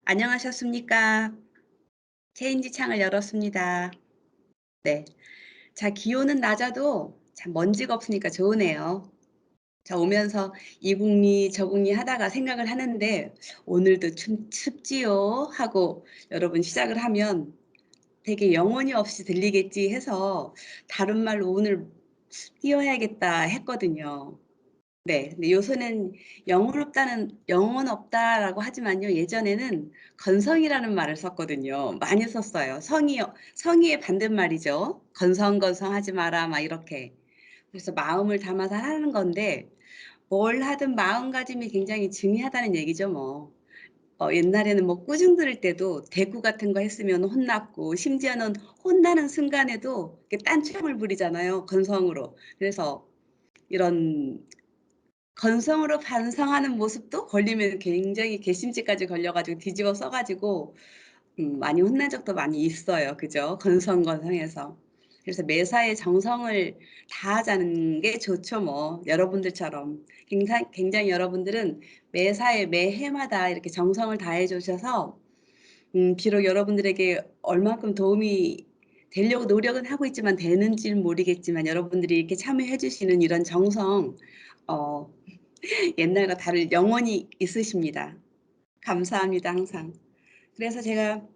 안녕하셨습니까? 체인지 창을 열었습니다. 네. 자, 기온은 낮아도 참 먼지가 없으니까 좋으네요. 자, 오면서 이 국리 저 국리 하다가 생각을 하는데 '오늘도 춥지요.' 하고 여러분 시작을 하면 되게 '영혼이 없이 들리겠지.' 해서 다른 말로 '오늘 뛰어야겠다.' 했거든요. 네. 근데 요새는 영혼 없다라고 하지만요. 예전에는 건성이라는 말을 썼거든요. 많이 썼어요. 성의의 반대말이죠. "건성건성하지 마라." 막 이렇게. 그래서 마음을 담아서 하는 건데 뭘 하든 마음가짐이 굉장히 중요하다는 얘기죠 뭐. 옛날에는 뭐 꾸중 들을 때도 대꾸 같은 거 했으면 혼났고 심지어는 혼나는 순간에도 이렇게 딴청을 부리잖아요, 건성으로. 그래서 이런 건성으로 반성하는 모습도 걸리면 굉장히 괘씸죄까지 걸려 가지고 뒤집어 써 가지고 많이 혼난 적도 많이 있어요. 그죠? 건성건성해서. 그래서 매사에 정성을 다하자는 게 좋죠 뭐. 여러분들처럼. 굉장히 여러분들은 매사에 매해마다 이렇게 정성을 다해 주셔서 비록 여러분들에게 얼만큼 도움이 되려고 노력은 하고 있지만 되는지는 모르겠지만 여러분들이 이렇게 참여해 주시는 이런 정성 어 옛날과 다를 영혼이 있으십니다. 감사합니다 항상. 그래서 제가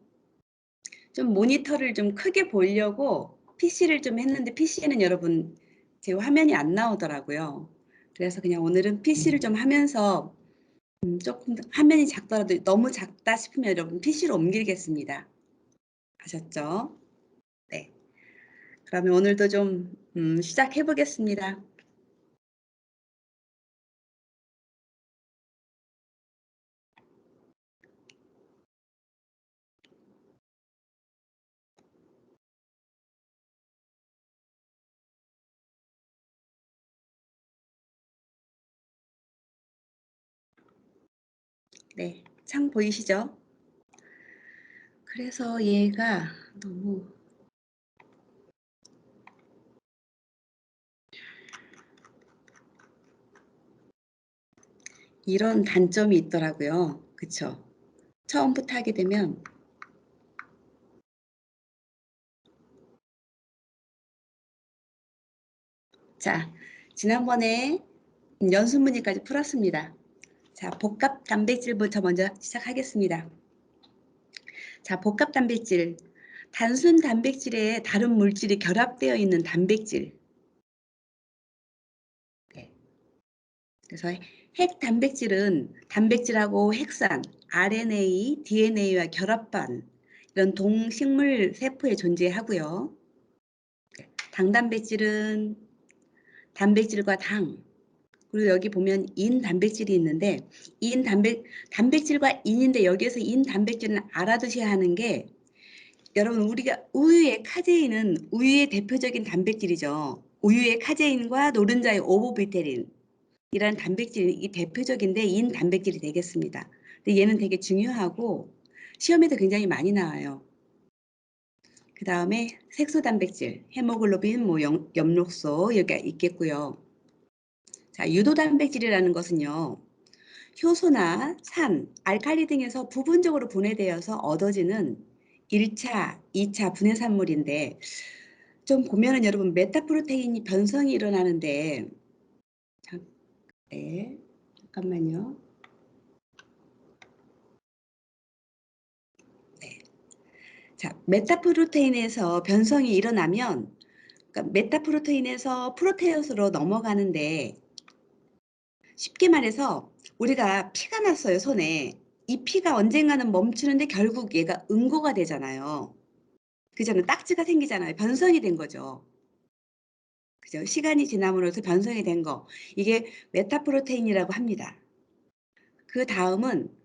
좀 모니터를 좀 크게 보려고 PC를 좀 했는데 PC에는 여러분 제 화면이 안 나오더라고요. 그래서 그냥 오늘은 PC를 좀 하면서 쪼끔 더 화면이 작더라도 너무 작다 싶으면 여러분 PC로 옮기겠습니다. 아셨죠? 네. 그러면 오늘도 좀 시작해 보겠습니다. 네. 창 보이시죠? 그래서 얘가 너무 이런 단점이 있더라고요. 그쵸? 처음부터 하게 되면 자, 지난번에 연습 문제까지 풀었습니다. 자, 복합 단백질부터 먼저 시작하겠습니다. 자, 복합 단백질. 단순 단백질에 다른 물질이 결합되어 있는 단백질. 네. 그래서 핵 단백질은 단백질하고 핵산, RNA, DNA와 결합한 이런 동식물 세포에 존재하고요. 당 단백질은 단백질과 당, 그리고 여기 보면 인 단백질이 있는데 단백질과 인인데 여기에서 인 단백질은 알아두셔야 하는 게 여러분 우리가 우유의 카제인은 우유의 대표적인 단백질이죠. 우유의 카제인과 노른자의 오보뷰테린 이라는 단백질이 이 대표적인데 인 단백질이 되겠습니다. 근데 얘는 되게 중요하고 시험에도 굉장히 많이 나와요. 그다음에 색소 단백질, 헤모글로빈, 뭐 엽록소 여기가 있겠고요. 자, 유도 단백질이라는 것은요. 효소나 산, 알칼리 등에서 부분적으로 분해되어서 얻어지는 1차, 2차 분해산물인데 좀 보면은 여러분 메타프로테인이 변성이 일어나는데 잠 네. 잠깐만요. 네. 자, 메타프로테인에서 변성이 일어나면 그러니까 메타프로테인에서 프로테우스로 넘어가는데 쉽게 말해서 우리가 피가 났어요, 손에. 이 피가 언젠가는 멈추는데 결국 얘가 응고가 되잖아요. 그잖아요. 딱지가 생기잖아요. 변성이 된 거죠. 그죠? 시간이 지남으로써 변성이 된 거. 이게 메타프로테인이라고 합니다. 그다음은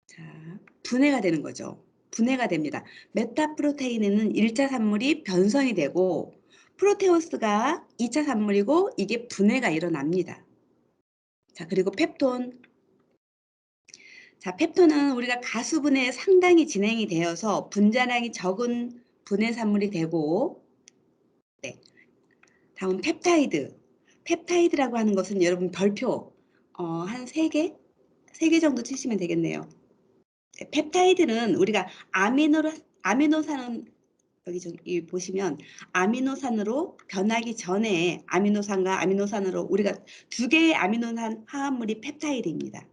자, 분해가 되는 거죠. 분해가 됩니다. 메타프로테인에는 1차 산물이 변성이 되고 프로테우스가 2차 산물이고 이게 분해가 일어납니다. 자, 그리고 펩톤. 자, 펩톤은 우리가 가수분해 상당히 진행이 되어서 분자량이 적은 분해 산물이 되고 네. 다음 펩타이드. 펩타이드라고 하는 것은 여러분 별표 한 3 개? 3개 정도 치시면 되겠네요. 펩타이드는 우리가 아미노산은 여기 저기 보시면 아미노산으로 변하기 전에 아미노산과 아미노산으로 우리가 두 개의 아미노산 화합물이 펩타이드입니다.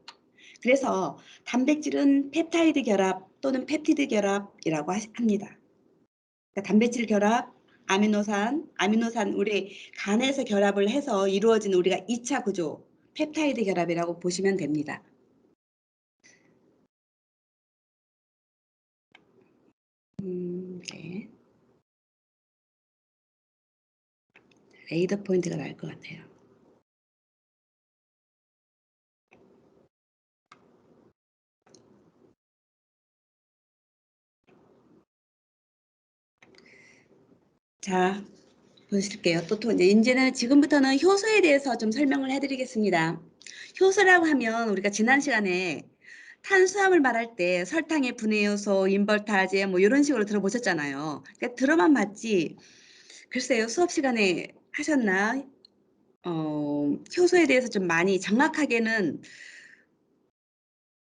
그래서 단백질은 펩타이드 결합 또는 펩티드 결합이라고 합니다. 그러니까 단백질 결합, 아미노산 우리 간에서 결합을 해서 이루어진 우리가 2차 구조 펩타이드 결합이라고 보시면 됩니다. 네. 레이더 포인트가 나을 것 같아요. 자, 보실게요. 또 이제는 지금부터는 효소에 대해서 좀 설명을 해드리겠습니다. 효소라고 하면 우리가 지난 시간에 탄수화물 말할 때 설탕의 분해 요소, 인버타제 뭐 이런 식으로 들어보셨잖아요. 그러니까 들어만 봤지. 글쎄요, 수업 시간에 하셨나? 효소에 대해서 좀 많이 정확하게는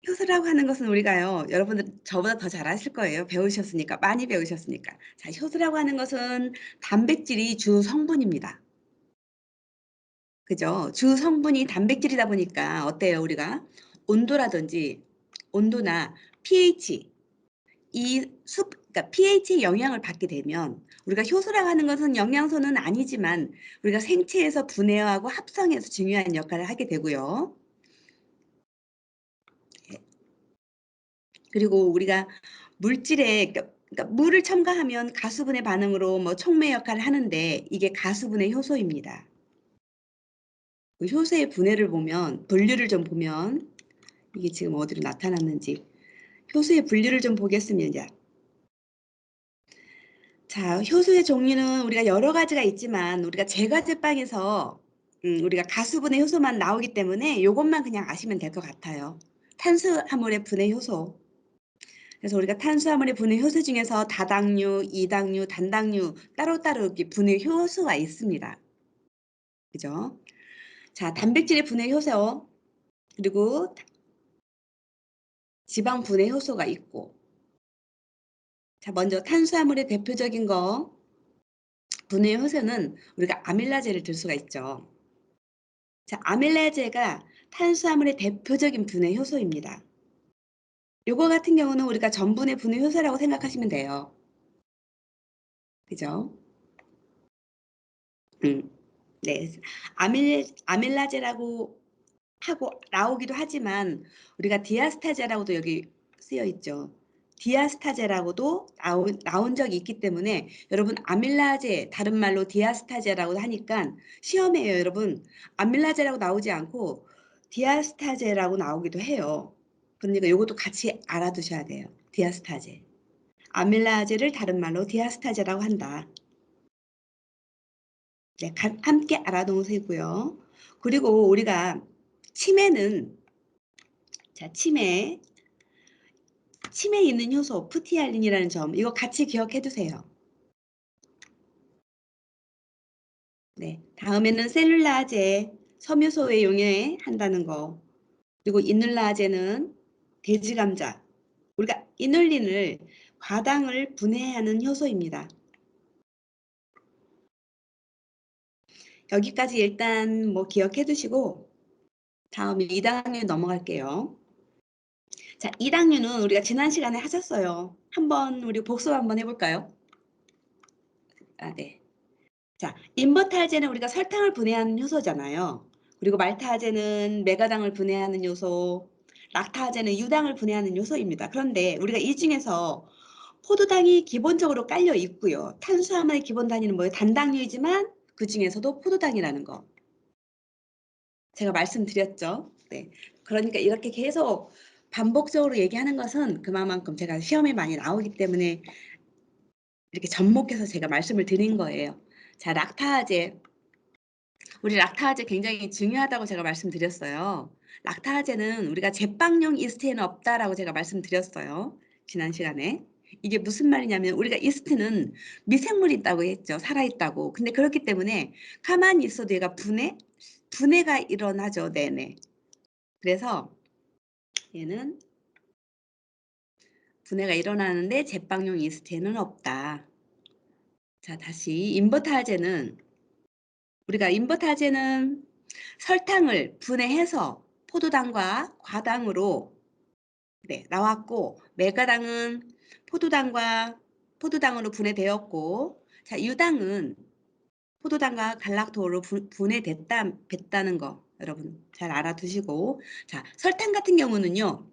효소라고 하는 것은 우리가요, 여러분들 저보다 더 잘 아실 거예요. 배우셨으니까, 많이 배우셨으니까. 자, 효소라고 하는 것은 단백질이 주 성분입니다. 그죠? 주 성분이 단백질이다 보니까 어때요, 우리가? 온도라든지, 온도나 pH, 그러니까 pH의 영향을 받게 되면 우리가 효소라고 하는 것은 영양소는 아니지만 우리가 생체에서 분해하고 합성해서 중요한 역할을 하게 되고요. 그리고 우리가 물질에 그러니까 물을 첨가하면 가수분해 반응으로 뭐 촉매 역할을 하는데 이게 가수분해 효소입니다. 그 효소의 분해를 보면 분류를 좀 보면 이게 지금 어디로 나타났는지 효소의 분류를 좀 보겠습니다. 자, 효소의 종류는 우리가 여러 가지가 있지만 우리가 제과제빵에서 우리가 가수분해 효소만 나오기 때문에 이것만 그냥 아시면 될 것 같아요. 탄수화물의 분해 효소. 그래서 우리가 탄수화물의 분해 효소 중에서 다당류, 이당류, 단당류 따로따로 이렇게 분해 효소가 있습니다. 그죠? 자, 단백질의 분해 효소 그리고 지방 분해 효소가 있고 자, 먼저 탄수화물의 대표적인 거 분해 효소는 우리가 아밀라제를 들 수가 있죠. 자, 아밀라제가 탄수화물의 대표적인 분해 효소입니다. 요거 같은 경우는 우리가 전분의 분해 효소라고 생각하시면 돼요. 그죠? 음. 네. 아밀라제라고 하고 나오기도 하지만 우리가 디아스타제라고도 여기 쓰여 있죠. 디아스타제라고도 나온 적이 있기 때문에 여러분 아밀라제 다른 말로 디아스타제라고 하니까 시험에요 여러분 아밀라제라고 나오지 않고 디아스타제라고 나오기도 해요. 그러니까 이것도 같이 알아두셔야 돼요. 디아스타제. 아밀라제를 다른 말로 디아스타제라고 한다. 네, 함께 알아놓으시고요. 그리고 우리가 치매는 자, 치매에 있는 효소 프티알린이라는 점 이거 같이 기억해 두세요. 네, 다음에는 셀룰라제 섬유소에 용해한다는 거 그리고 이눌라제는 돼지감자 우리가 이눌린을 과당을 분해하는 효소입니다. 여기까지 일단 뭐 기억해 두시고 다음에 2단계 넘어갈게요. 자, 2단계는 우리가 지난 시간에 하셨어요. 한번 우리 복습 한번 해볼까요? 아, 네. 자, 인버타제는 우리가 설탕을 분해하는 효소잖아요. 그리고 말타제는 메가당을 분해하는 요소, 락타제는 유당을 분해하는 요소입니다. 그런데 우리가 이 중에서 포도당이 기본적으로 깔려 있고요. 탄수화물의 기본 단위는 뭐예요? 단당류이지만 그 중에서도 포도당이라는 거. 제가 말씀드렸죠. 네. 그러니까 이렇게 계속 반복적으로 얘기하는 것은 그만큼 제가 시험에 많이 나오기 때문에 이렇게 접목해서 제가 말씀을 드린 거예요. 자, 락타제. 우리 락타제 굉장히 중요하다고 제가 말씀드렸어요. 락타제는 우리가 제빵용 이스트에는 없다라고 제가 말씀드렸어요. 지난 시간에. 이게 무슨 말이냐면 우리가 이스트는 미생물이 있다고 했죠. 살아있다고. 근데 그렇기 때문에 가만히 있어도 얘가 분해가 일어나죠. 네네. 그래서 얘는 분해가 일어나는데 제빵용 이스트에는 없다. 자, 다시 인버타제는 우리가 인버타제는 설탕을 분해해서 포도당과 과당으로 나왔고 메가당은 포도당으로 분해되었고 자, 유당은 포도당과 갈락토로 분해됐다는 거 여러분 잘 알아두시고 자, 설탕 같은 경우는요.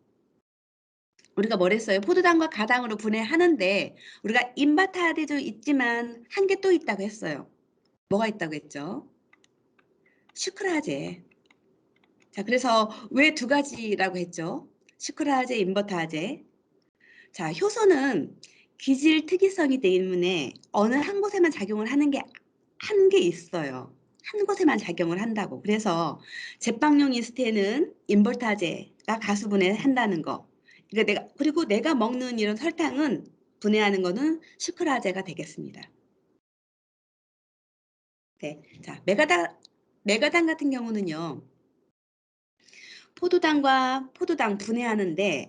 우리가 뭐랬어요? 포도당과 가당으로 분해하는데 우리가 인버타제도 있지만 한 개 또 있다고 했어요. 뭐가 있다고 했죠? 슈크라제. 자, 그래서 왜 두 가지라고 했죠? 슈크라제, 인버타제. 자, 효소는 기질 특이성이 때문에 어느 한 곳에만 작용을 하는 게 한 게 있어요. 한 곳에만 작용을 한다고. 그래서 제빵용 이스트에는 인버타제가 가수분해 한다는 거. 그리고 내가 먹는 이런 설탕은 분해하는 거는 슈크라제가 되겠습니다. 네. 자, 메가당 같은 경우는요. 포도당과 포도당 분해하는데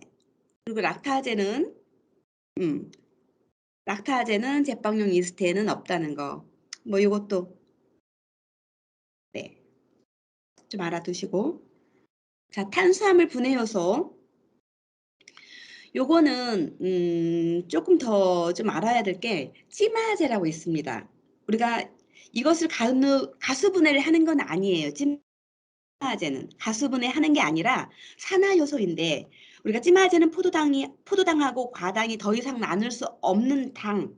그리고 락타제는 제빵용 이스트에는 없다는 거. 뭐 이것도 네. 좀 알아두시고. 자, 탄수화물 분해 요소. 요거는 조금 더 좀 알아야 될 게 찌마제라고 있습니다. 우리가 이것을 가수 분해를 하는 건 아니에요. 찌마제는 가수 분해하는 게 아니라 산화 요소인데 우리가 찌마제는 포도당하고 과당이 더 이상 나눌 수 없는 당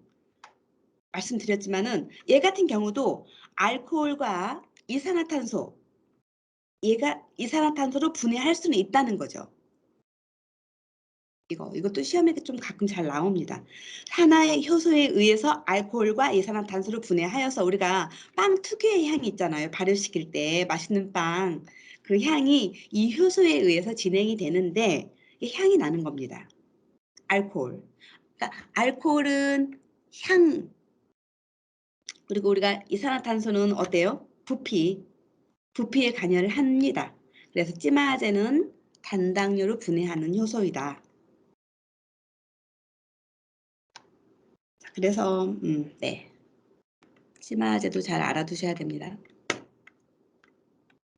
말씀드렸지만은 얘 같은 경우도 알코올과 이산화탄소로 분해할 수는 있다는 거죠. 이것도 시험에 좀 가끔 잘 나옵니다. 하나의 효소에 의해서 알코올과 이산화탄소를 분해하여서 우리가 빵 특유의 향이 있잖아요. 발효시킬 때 맛있는 빵. 그 향이 이 효소에 의해서 진행이 되는데 향이 나는 겁니다. 알코올. 그러니까 알코올은 향, 그리고 우리가 이산화탄소는 어때요? 부피에 관여를 합니다. 그래서 찌마제는 단당류로 분해하는 효소이다. 그래서 네. 찌마제도 잘 알아두셔야 됩니다.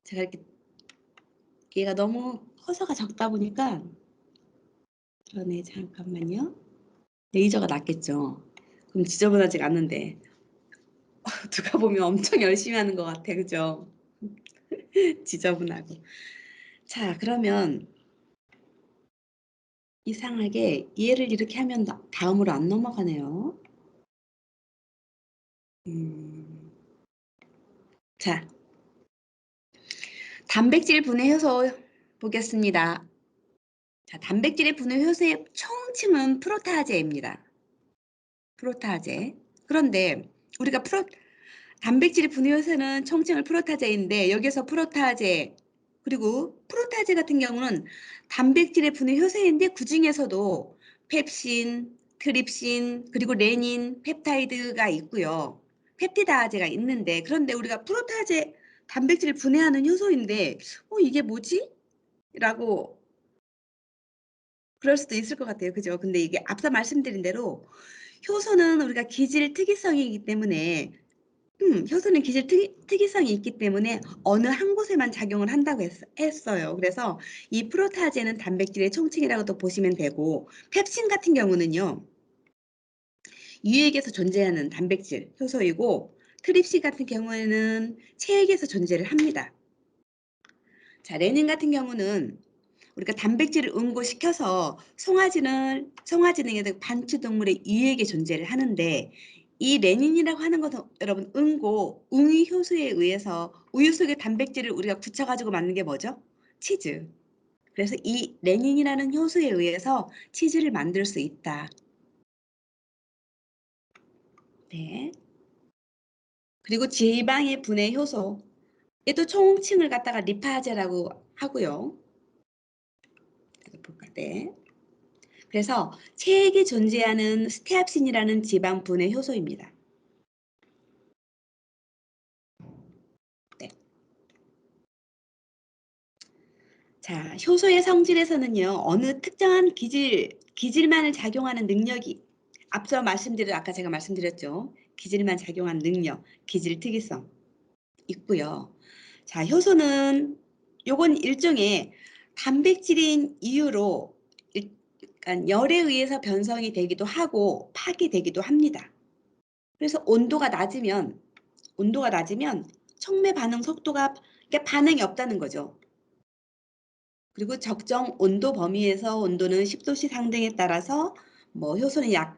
제가 이렇게 얘가 너무 커서가 적다 보니까 그러네. 잠깐만요. 레이저가 낫겠죠. 그럼 지저분하지가 않는데 누가 보면 엄청 열심히 하는 것 같아. 그죠? 지저분하고. 자, 그러면 이상하게 얘를 이렇게 하면 다음으로 안 넘어가네요. 자, 단백질 분해 효소 보겠습니다. 자, 단백질의 분해 효소의 총칭은 프로타제입니다. 프로타제. 그런데 우리가 단백질의 분해 효소는 총칭을 프로타제인데 여기서 프로타제 그리고 프로타제 같은 경우는 단백질의 분해 효소인데 그중에서도 펩신, 트립신, 그리고 레닌, 펩타이드가 있고요. 펩티다제가 있는데 그런데 우리가 프로타제 단백질을 분해하는 효소인데 이게 뭐지? 라고 그럴 수도 있을 것 같아요. 그죠? 근데 이게 앞서 말씀드린 대로 효소는 우리가 기질 특이성이기 때문에 효소는 기질 특이성이 있기 때문에 어느 한 곳에만 작용을 한다고 했어요. 그래서 이 프로타제는 단백질의 총칭이라고도 보시면 되고 펩신 같은 경우는요. 유액에서 존재하는 단백질 효소이고 트립신 같은 경우에는 체액에서 존재를 합니다. 자, 레닌 같은 경우는 우리가 단백질을 응고시켜서 송아지 등의 반추동물의 유액에 존재를 하는데 이 레닌이라고 하는 것은 여러분 웅이 효소에 의해서 우유 속의 단백질을 우리가 굳혀가지고 만든 게 뭐죠? 치즈. 그래서 이 레닌이라는 효소에 의해서 치즈를 만들 수 있다. 네. 그리고 지방의 분해 효소. 얘도 총칭을 갖다가 리파제라고 하고요. 볼까? 네. 그래서 체액에 존재하는 스테압신이라는 지방 분해 효소입니다. 네. 자, 효소의 성질에서는요. 어느 특정한 기질만을 작용하는 능력이 앞서 아까 제가 말씀드렸죠. 기질만 작용하는 능력, 기질 특이성 있고요. 자, 효소는 요건 일종의 단백질인 이유로 그러니까 열에 의해서 변성이 되기도 하고 파괴되기도 합니다. 그래서 온도가 낮으면 촉매 반응 속도가 그러니까 반응이 없다는 거죠. 그리고 적정 온도 범위에서 온도는 10도씨 상승에 따라서 뭐 효소는 약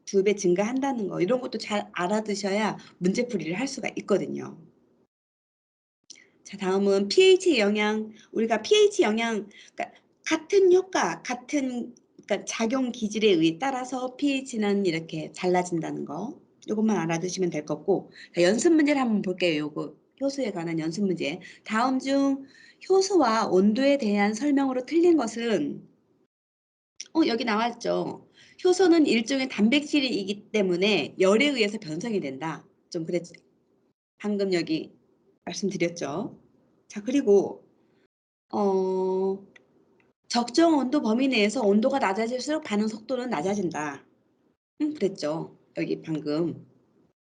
2배 증가한다는 거 이런 것도 잘 알아두셔야 문제풀이를 할 수가 있거든요. 자, 다음은 pH 영향. 우리가 pH 영향 그러니까 같은 효과, 그러니까 작용 기질에 의해 따라서 pH는 이렇게 달라진다는 거. 요것만 알아두시면 될 거고. 자, 연습 문제를 한번 볼게요. 요거 효소에 관한 연습 문제. 다음 중 효소와 온도에 대한 설명으로 틀린 것은 여기 나왔죠. 효소는 일종의 단백질이기 때문에 열에 의해서 변성이 된다. 좀 그랬죠. 방금 여기 말씀드렸죠. 자, 그리고 적정 온도 범위 내에서 온도가 낮아질수록 반응 속도는 낮아진다. 그랬죠. 여기 방금.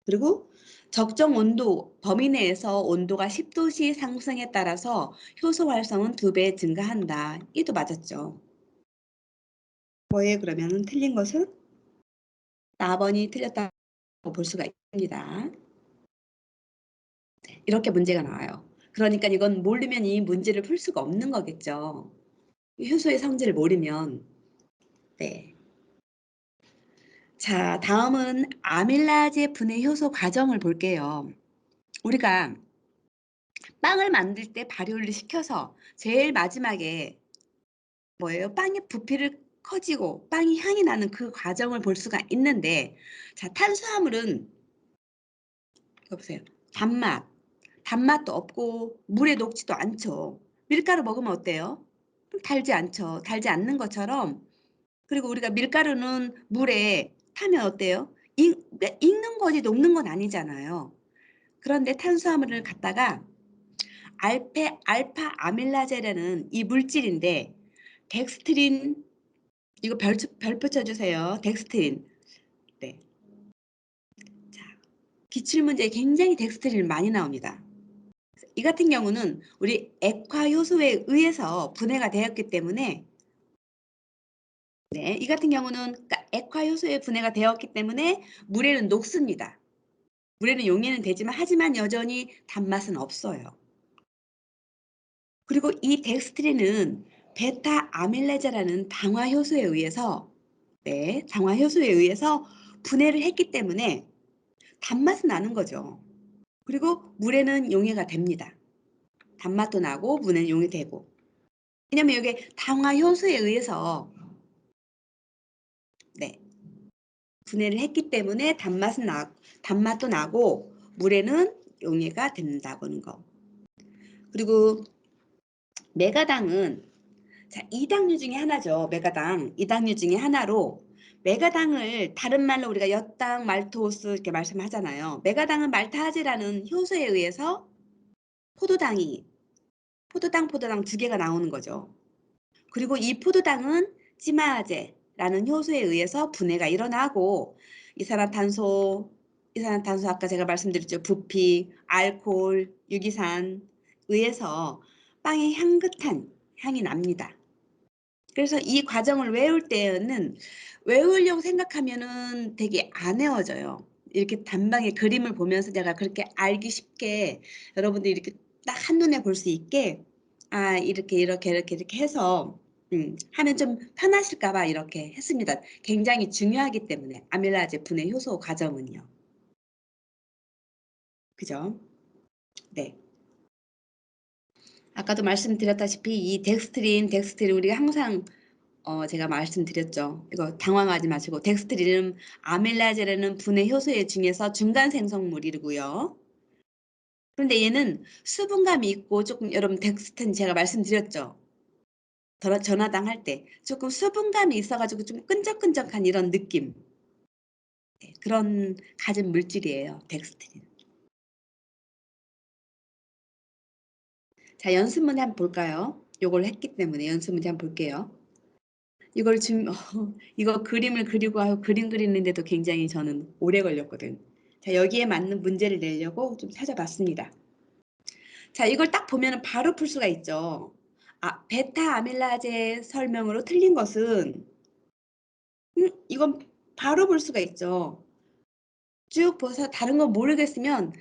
그리고 적정 온도 범위 내에서 온도가 10도씨 상승에 따라서 효소 활성은 2배 증가한다. 이도 맞았죠. 뭐에 그러면 틀린 것은 4번이 틀렸다고 볼 수가 있습니다. 이렇게 문제가 나와요. 그러니까 이건 모르면 이 문제를 풀 수가 없는 거겠죠. 효소의 성질을 모르면. 네. 자, 다음은 아밀라제 분해 효소 과정을 볼게요. 우리가 빵을 만들 때 발효를 시켜서 제일 마지막에 뭐예요? 빵의 부피를 커지고 빵이 향이 나는 그 과정을 볼 수가 있는데, 자, 탄수화물은 이거 보세요. 단맛도 없고 물에 녹지도 않죠. 밀가루 먹으면 어때요? 달지 않죠. 달지 않는 것처럼. 그리고 우리가 밀가루는 물에 타면 어때요? 익는 거지 녹는 건 아니잖아요. 그런데 탄수화물을 갖다가 알파 아밀라제라는 이 물질인데 덱스트린 이거 별표 쳐주세요. 덱스트린. 네. 자, 기출문제에 굉장히 덱스트린 많이 나옵니다. 이 같은 경우는 우리 액화 효소에 의해서 분해가 되었기 때문에 이 같은 경우는 그러니까 액화 효소에 분해가 되었기 때문에 물에는 녹습니다. 물에는 용해는 되지만 하지만 여전히 단맛은 없어요. 그리고 이 덱스트린은 베타 아밀레제라는 당화 효소에 의해서 당화 효소에 의해서 분해를 했기 때문에 단맛은 나는 거죠. 그리고 물에는 용해가 됩니다. 단맛도 나고 물에는 용해되고. 왜냐면 이게 당화 효소에 의해서 분해를 했기 때문에 단맛도 나고 물에는 용해가 된다는 거. 그리고 메가당은 자, 이당류 중에 하나죠. 메가당. 이당류 중에 하나로 메가당을 다른 말로 우리가 엿당, 말토스 이렇게 말씀하잖아요. 메가당은 말타아제라는 효소에 의해서 포도당 2개가 나오는 거죠. 그리고 이 포도당은 찌마아제라는 효소에 의해서 분해가 일어나고 이산화탄소 아까 제가 말씀드렸죠. 부피, 알코올, 유기산 의해서 빵의 향긋한 향이 납니다. 그래서 이 과정을 외울 때는 외우려고 생각하면은 되게 안 외워져요. 이렇게 단방에 그림을 보면서 내가 그렇게 알기 쉽게 여러분들이 이렇게 딱 한눈에 볼 수 있게 이렇게 해서 하면 좀 편하실까 봐 이렇게 했습니다. 굉장히 중요하기 때문에 아밀라제 분해 효소 과정은요. 그죠? 네. 아까도 말씀드렸다시피 이 덱스트린 우리가 항상 제가 말씀드렸죠. 이거 당황하지 마시고 덱스트린은 아밀라제라는 분해 효소 중에서 중간 생성물이고요. 그런데 얘는 수분감이 있고 조금 여러분 덱스트린 제가 말씀드렸죠. 전화당 할 때 조금 수분감이 있어가지고 좀 끈적끈적한 이런 느낌. 그런 가진 물질이에요. 덱스트린. 자, 연습 문제 한번 볼까요? 요걸 했기 때문에 연습 문제 한번 볼게요. 이걸 지금 이거 그림을 그리고 하고 그림 그리는데도 굉장히 저는 오래 걸렸거든. 자, 여기에 맞는 문제를 내려고 좀 찾아봤습니다. 자, 이걸 딱 보면은 바로 풀 수가 있죠. 아, 베타 아밀라제 설명으로 틀린 것은 이건 바로 볼 수가 있죠. 쭉 보서 다른 건 모르겠으면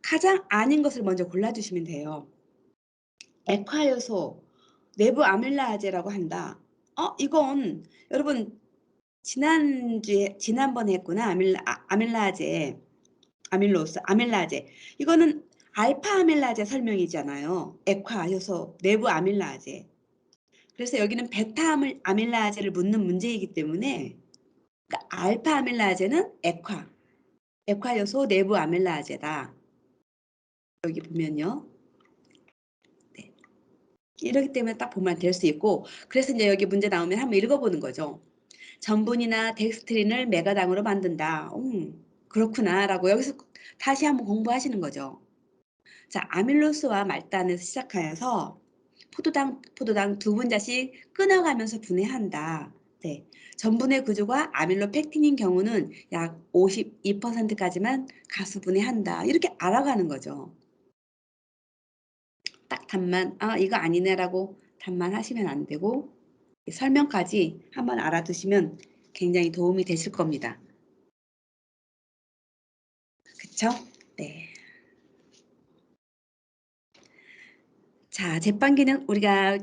가장 아닌 것을 먼저 골라주시면 돼요. 액화 요소, 내부 아밀라제라고 한다. 이건 여러분 지난번에 했구나. 아밀라제, 아밀로스, 아밀라제. 이거는 알파 아밀라제 설명이잖아요. 액화 요소, 내부 아밀라제. 그래서 여기는 베타 아밀라제를 묻는 문제이기 때문에 그러니까 알파 아밀라제는 액화 요소 내부 아밀라제다. 여기 보면요. 네. 이렇기 때문에 딱 보면 될 수 있고 그래서 이제 여기 문제 나오면 한번 읽어보는 거죠. 전분이나 덱스트린을 메가당으로 만든다. 그렇구나라고 여기서 다시 한번 공부하시는 거죠. 자, 아밀로스와 말단에서 시작하여서 포도당 두 분자씩 끊어가면서 분해한다. 네. 전분의 구조가 아밀로펙틴인 경우는 약 52%까지만 가수 분해한다. 이렇게 알아가는 거죠. 딱 답만, 이거 아니네라고 답만 하시면 안 되고, 설명까지 한번 알아두시면 굉장히 도움이 되실 겁니다. 그쵸? 네. 자, 제빵기는 우리가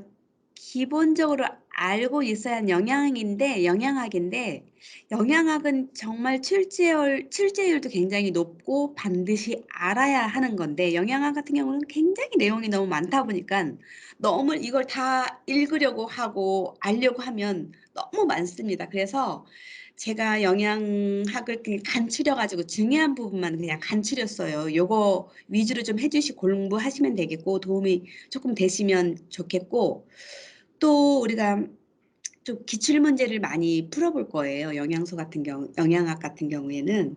기본적으로 알고 있어야 하는 영양학인데, 영양학은 정말 출제율도 굉장히 높고 반드시 알아야 하는 건데, 영양학 같은 경우는 굉장히 내용이 너무 많다 보니까 너무 이걸 다 읽으려고 하고 알려고 하면 너무 많습니다. 그래서 제가 영양학을 그냥 간추려가지고 중요한 부분만 그냥 간추렸어요. 요거 위주로 좀 해주시고 공부하시면 되겠고 도움이 조금 되시면 좋겠고 또 우리가 좀 기출 문제를 많이 풀어볼 거예요. 영양학 같은 경우에는.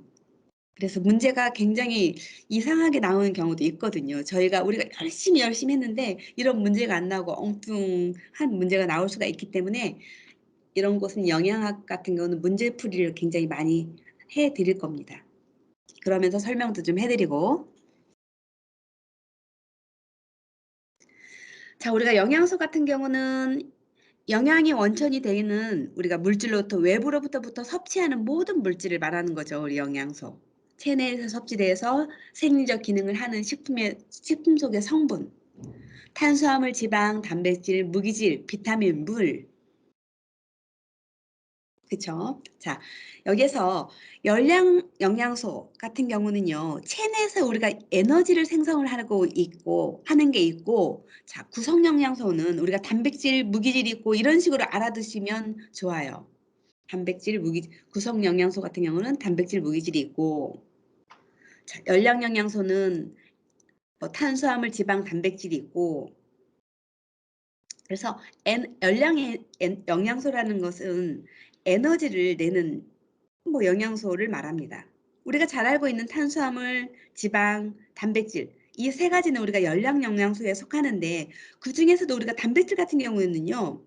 그래서 문제가 굉장히 이상하게 나오는 경우도 있거든요. 우리가 열심히 했는데 이런 문제가 안 나오고 엉뚱한 문제가 나올 수가 있기 때문에 이런 곳은 영양학 같은 경우는 문제풀이를 굉장히 많이 해드릴 겁니다. 그러면서 설명도 좀 해드리고 자, 우리가 영양소 같은 경우는 영양의 원천이 되는 우리가 물질로부터 외부로부터부터 섭취하는 모든 물질을 말하는 거죠. 우리 영양소. 체내에서 섭취돼서 생리적 기능을 하는 식품 속의 성분. 탄수화물, 지방, 단백질, 무기질, 비타민, 물. 그쵸? 자, 여기에서 열량 영양소 같은 경우는요, 체내에서 우리가 에너지를 생성을 하는 게 있고, 자, 구성 영양소는 우리가 단백질, 무기질이 있고, 이런 식으로 알아두시면 좋아요. 구성 영양소 같은 경우는 단백질, 무기질이 있고, 자, 열량 영양소는 뭐 탄수화물, 지방, 단백질이 있고, 그래서 영양소라는 것은 에너지를 내는 뭐 영양소를 말합니다. 우리가 잘 알고 있는 탄수화물, 지방, 단백질 이 세 가지는 우리가 열량 영양소에 속하는데 그 중에서도 우리가 단백질 같은 경우에는요.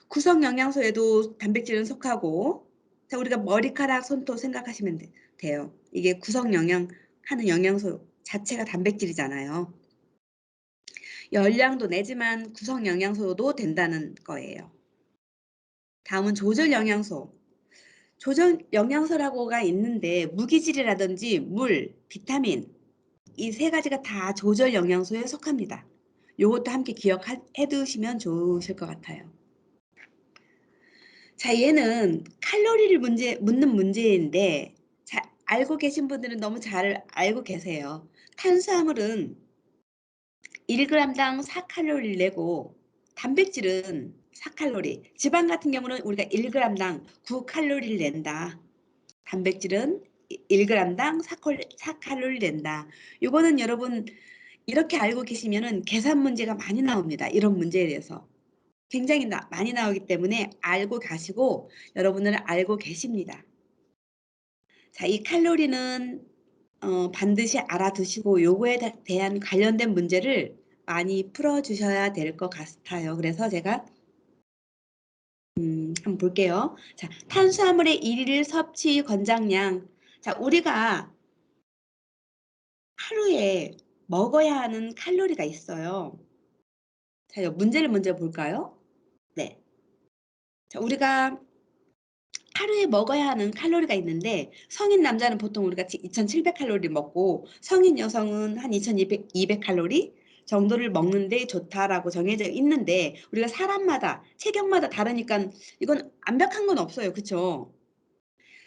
구성 영양소에도 단백질은 속하고 자 우리가 머리카락, 손톱 생각하시면 돼요. 이게 구성 영양하는 영양소 자체가 단백질이잖아요. 열량도 내지만 구성 영양소도 된다는 거예요. 다음은 조절 영양소. 조절 영양소라고가 있는데 무기질이라든지 물, 비타민 이 세 가지가 다 조절 영양소에 속합니다. 요것도 함께 기억해 두시면 좋으실 것 같아요. 자, 얘는 칼로리를 묻는 문제인데 알고 계신 분들은 너무 잘 알고 계세요. 탄수화물은 1g당 4칼로리를 내고 단백질은 4칼로리, 지방 같은 경우는 우리가 1g당 9칼로리를 낸다. 단백질은 1g당 4칼로리를 낸다. 이거는 여러분 이렇게 알고 계시면은 계산 문제가 많이 나옵니다. 이런 문제에 대해서. 굉장히 많이 나오기 때문에 알고 가시고 여러분은 알고 계십니다. 자, 이 칼로리는 반드시 알아두시고 요거에 대한 관련된 문제를 많이 풀어주셔야 될 것 같아요. 그래서 제가 한번 볼게요. 자, 탄수화물의 일일 섭취 권장량. 자, 우리가 하루에 먹어야 하는 칼로리가 있어요. 자, 이 문제를 먼저 볼까요? 네. 자, 우리가 하루에 먹어야 하는 칼로리가 있는데 성인 남자는 보통 우리가 2,700칼로리 먹고 성인 여성은 한 2,200 칼로리 정도를 먹는데 좋다라고 정해져 있는데 우리가 사람마다 체격마다 다르니까 이건 완벽한 건 없어요. 그쵸?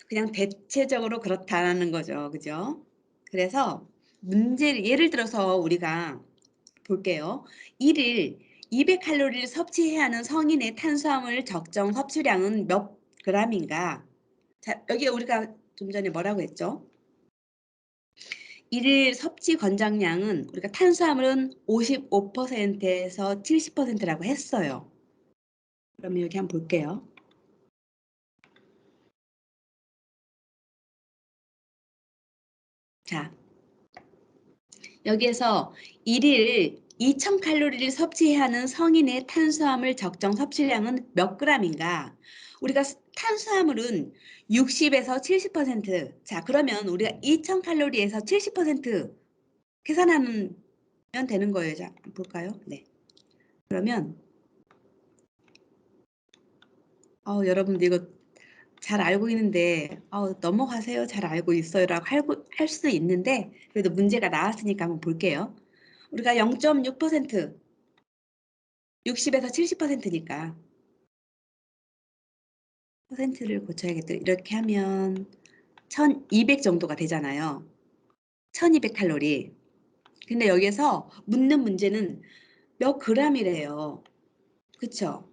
그냥 대체적으로 그렇다는 거죠. 그죠? 그래서 문제를 예를 들어서 우리가 볼게요. 일일 200칼로리를 섭취해야 하는 성인의 탄수화물 적정 섭취량은 몇 g인가? 자, 여기 우리가 좀 전에 뭐라고 했죠? 일일 섭취 권장량은 우리가 탄수화물은 55%에서 70%라고 했어요. 그러면 여기 한번 볼게요. 자, 여기에서 일일 2000칼로리를 섭취해야 하는 성인의 탄수화물 적정 섭취량은 몇 g인가? 우리가 탄수화물은 60에서 70%. 자, 그러면 우리가 2000칼로리에서 70% 계산하면 되는 거예요. 자, 볼까요? 네. 그러면 여러분들 이거 잘 알고 있는데 넘어가세요. 잘 알고 있어요라고 할 수도 있는데 그래도 문제가 나왔으니까 한번 볼게요. 우리가 0.6% 60에서 70%니까 퍼센트를 고쳐야겠다. 이렇게 하면 1200 정도가 되잖아요. 1200칼로리. 근데 여기에서 묻는 문제는 몇 g이래요. 그쵸?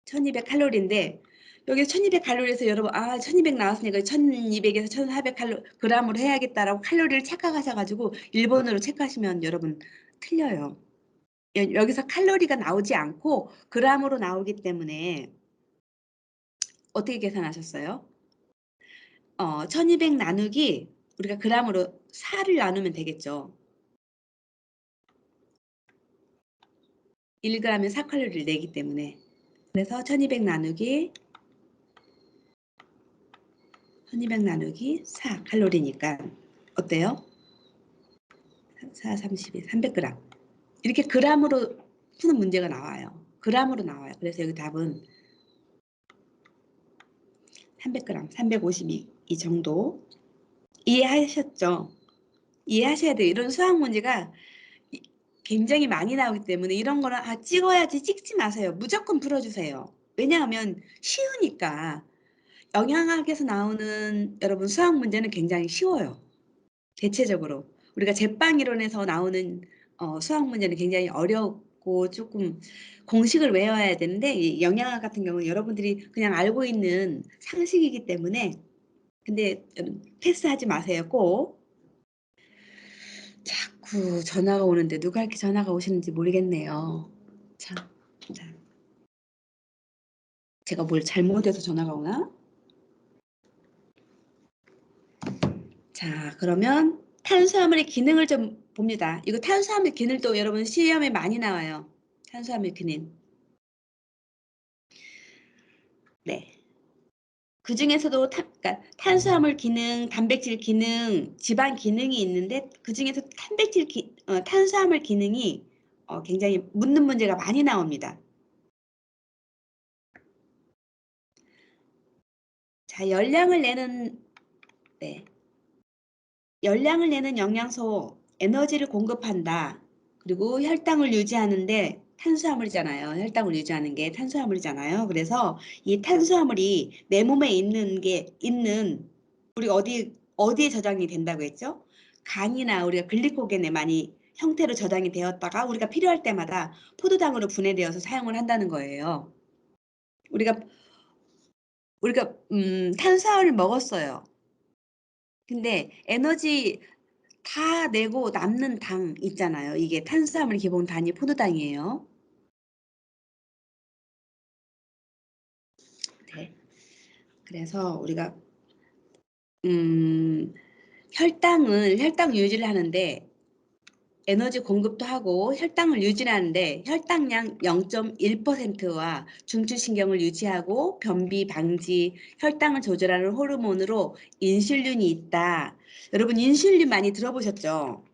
1200칼로리인데 여기 1200칼로리에서 여러분 1200 나왔으니까 1200에서 1400g으로 해야겠다라고 칼로리를 착각하셔가지고 일본어로 체크하시면 여러분 틀려요. 여기서 칼로리가 나오지 않고 g으로 나오기 때문에 어떻게 계산하셨어요? 1200 나누기 우리가 g으로 4를 나누면 되겠죠. 1g에 4칼로리를 내기 때문에 그래서 1200 나누기 4칼로리니까 어때요? 4, 32, 300g. 이렇게 g으로 푸는 문제가 나와요. g으로 나와요. 그래서 여기 답은 300g, 352 이 정도. 이해하셨죠? 이해하셔야 돼요. 이런 수학 문제가 굉장히 많이 나오기 때문에 이런 거는 찍어야지 찍지 마세요. 무조건 풀어주세요. 왜냐하면 쉬우니까. 영양학에서 나오는 여러분 수학 문제는 굉장히 쉬워요. 대체적으로. 우리가 제빵 이론에서 나오는 수학 문제는 굉장히 어렵고 조금 공식을 외워야 되는데 이 영양학 같은 경우는 여러분들이 그냥 알고 있는 상식이기 때문에 근데 패스하지 마세요. 꼭. 자꾸 전화가 오는데 누가 이렇게 전화가 오시는지 모르겠네요. 참. 자, 제가 뭘 잘못해서 전화가 오나? 자, 그러면 탄수화물의 기능을 좀 봅니다. 이거 탄수화물 기능도 여러분 시험에 많이 나와요. 탄수화물 기능. 네. 그 중에서도 그러니까 탄수화물 기능, 단백질 기능, 지방 기능이 있는데 그 중에서 탄수화물 기능이 굉장히 묻는 문제가 많이 나옵니다. 자, 네. 열량을 내는 영양소, 에너지를 공급한다. 그리고 혈당을 유지하는데 탄수화물이잖아요. 혈당을 유지하는 게 탄수화물이잖아요. 그래서 이 탄수화물이 내 몸에 있는 우리 어디에 저장이 된다고 했죠? 간이나 우리가 글리코겐에 많이 형태로 저장이 되었다가 우리가 필요할 때마다 포도당으로 분해되어서 사용을 한다는 거예요. 우리가 탄수화물을 먹었어요. 근데 에너지 다 내고 남는 당 있잖아요. 이게 탄수화물 기본 단위 포도당이에요. 네. 그래서 우리가 혈당 유지를 하는데 에너지 공급도 하고 혈당을 유지하는데 혈당량 0.1%와 중추신경을 유지하고 변비 방지, 혈당을 조절하는 호르몬으로 인슐린이 있다. 여러분 인슐린 많이 들어보셨죠?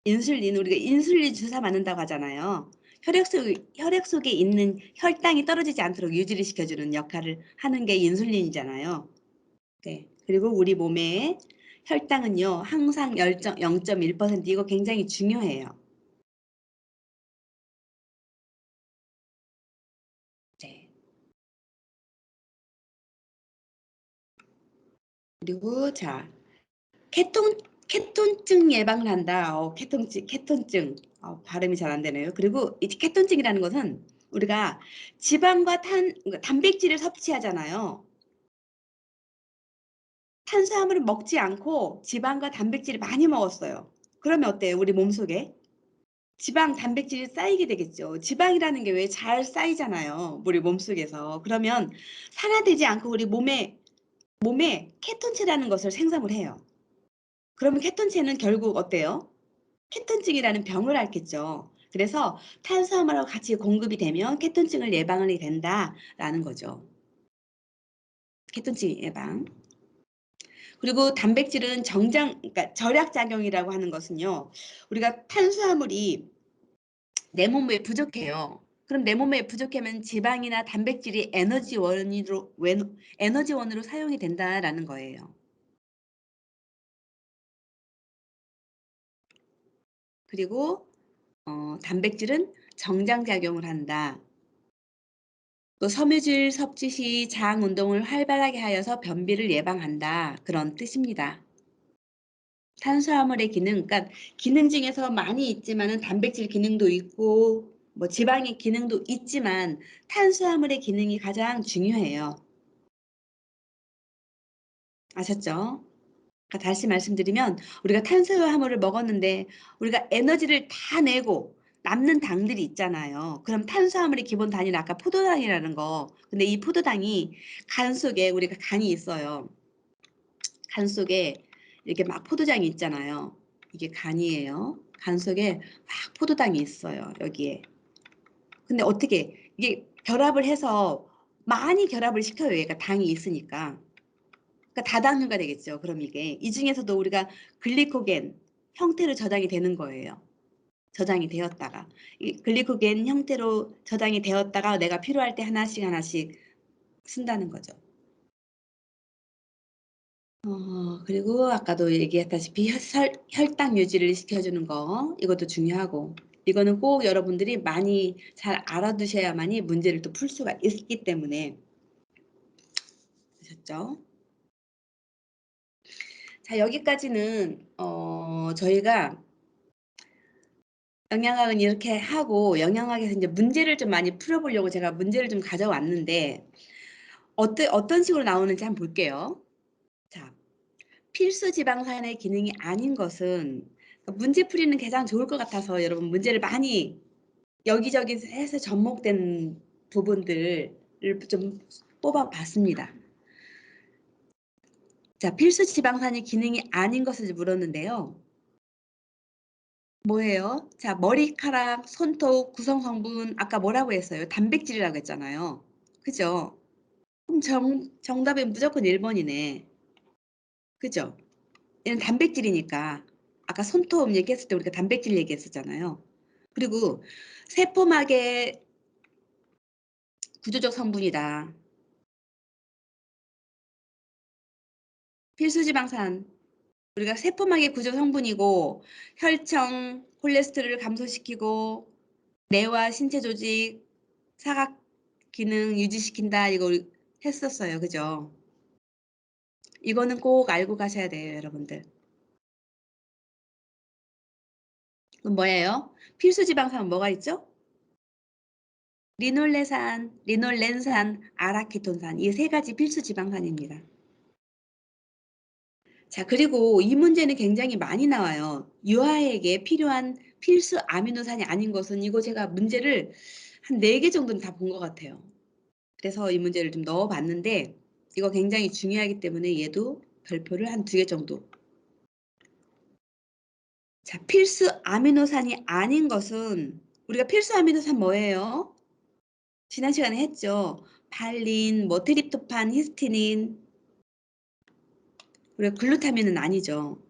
인슐린, 우리가 인슐린 주사 맞는다고 하잖아요. 혈액 속에 있는 혈당이 떨어지지 않도록 유지를 시켜주는 역할을 하는 게 인슐린이잖아요. 네. 그리고 우리 몸의 혈당은요, 항상 0.1%, 이거 굉장히 중요해요. 네. 그리고 자, 케톤증 예방을 한다. 케톤증. 발음이 잘 안 되네요. 그리고 이 케톤증이라는 것은 우리가 지방과 그러니까 단백질을 섭취하잖아요. 탄수화물을 먹지 않고 지방과 단백질을 많이 먹었어요. 그러면 어때요? 우리 몸속에? 지방, 단백질이 쌓이게 되겠죠. 지방이라는 게 왜 잘 쌓이잖아요. 우리 몸속에서. 그러면 산화되지 않고 우리 몸에 케톤체라는 것을 생성을 해요. 그러면 케톤체는 결국 어때요? 케톤증이라는 병을 앓겠죠. 그래서 탄수화물하고 같이 공급이 되면 케톤증을 예방하게 된다라는 거죠. 케톤증 예방. 그리고 단백질은 그러니까 절약작용이라고 하는 것은요. 우리가 탄수화물이 내 몸에 부족해요. 그럼 내 몸에 부족하면 지방이나 단백질이 에너지원으로 사용이 된다라는 거예요. 그리고 단백질은 정장작용을 한다. 또 섬유질 섭취 시 장 운동을 활발하게 하여서 변비를 예방한다. 그런 뜻입니다. 탄수화물의 기능, 그러니까 기능 중에서 많이 있지만은 단백질 기능도 있고 뭐 지방의 기능도 있지만 탄수화물의 기능이 가장 중요해요. 아셨죠? 그러니까 다시 말씀드리면 우리가 탄수화물을 먹었는데 우리가 에너지를 다 내고 남는 당들이 있잖아요. 그럼 탄수화물의 기본 단위는 아까 포도당이라는 거. 근데 이 포도당이 간 속에 우리가 간이 있어요. 간 속에 이렇게 막 포도당이 있잖아요. 이게 간이에요. 간 속에 막 포도당이 있어요. 여기에. 근데 어떻게 이게 결합을 해서 많이 결합을 시켜요. 얘가 당이 있으니까. 그러니까 다당류가 되겠죠. 그럼 이게 이 중에서도 우리가 글리코겐 형태로 저장이 되는 거예요. 저장이 되었다가 이 글리코겐 형태로 저장이 되었다가 내가 필요할 때 하나씩 하나씩 쓴다는 거죠. 그리고 아까도 얘기했다시피 혈당 유지를 시켜주는 거 이것도 중요하고 이거는 꼭 여러분들이 많이 잘 알아두셔야만이 문제를 또 풀 수가 있기 때문에 아셨죠? 자, 여기까지는 저희가 영양학은 이렇게 하고 영양학에서 이제 문제를 좀 많이 풀어보려고 제가 문제를 좀 가져왔는데 어떤 식으로 나오는지 한번 볼게요. 자, 필수 지방산의 기능이 아닌 것은 문제 풀이는 가장 좋을 것 같아서 여러분 문제를 많이 여기저기 해서 접목된 부분들을 좀 뽑아봤습니다. 자, 필수 지방산의 기능이 아닌 것을 물었는데요. 뭐예요? 자, 머리카락, 손톱, 구성 성분 아까 뭐라고 했어요? 단백질이라고 했잖아요. 그죠? 그럼 정답은 무조건 1번이네. 그죠? 얘는 단백질이니까. 아까 손톱 얘기했을 때 우리가 단백질 얘기했었잖아요. 그리고 세포막의 구조적 성분이다. 필수지방산. 우리가 세포막의 구조 성분이고 혈청, 콜레스테롤을 감소시키고 뇌와 신체 조직, 사각 기능 유지시킨다. 이거 우리 했었어요. 그죠? 이거는 꼭 알고 가셔야 돼요, 여러분들. 그럼 뭐예요? 필수 지방산은 뭐가 있죠? 리놀렌산, 아라키톤산 이 세 가지 필수 지방산입니다. 자, 그리고 이 문제는 굉장히 많이 나와요. 유아에게 필요한 필수 아미노산이 아닌 것은 이거 제가 문제를 한 4개 정도는 다 본 것 같아요. 그래서 이 문제를 좀 넣어 봤는데 이거 굉장히 중요하기 때문에 얘도 별표를 한 2개 정도 자, 필수 아미노산이 아닌 것은 우리가 필수 아미노산 뭐예요? 지난 시간에 했죠. 발린, 뭐 트립토판, 히스티닌, 우리가 글루타민은 아니죠.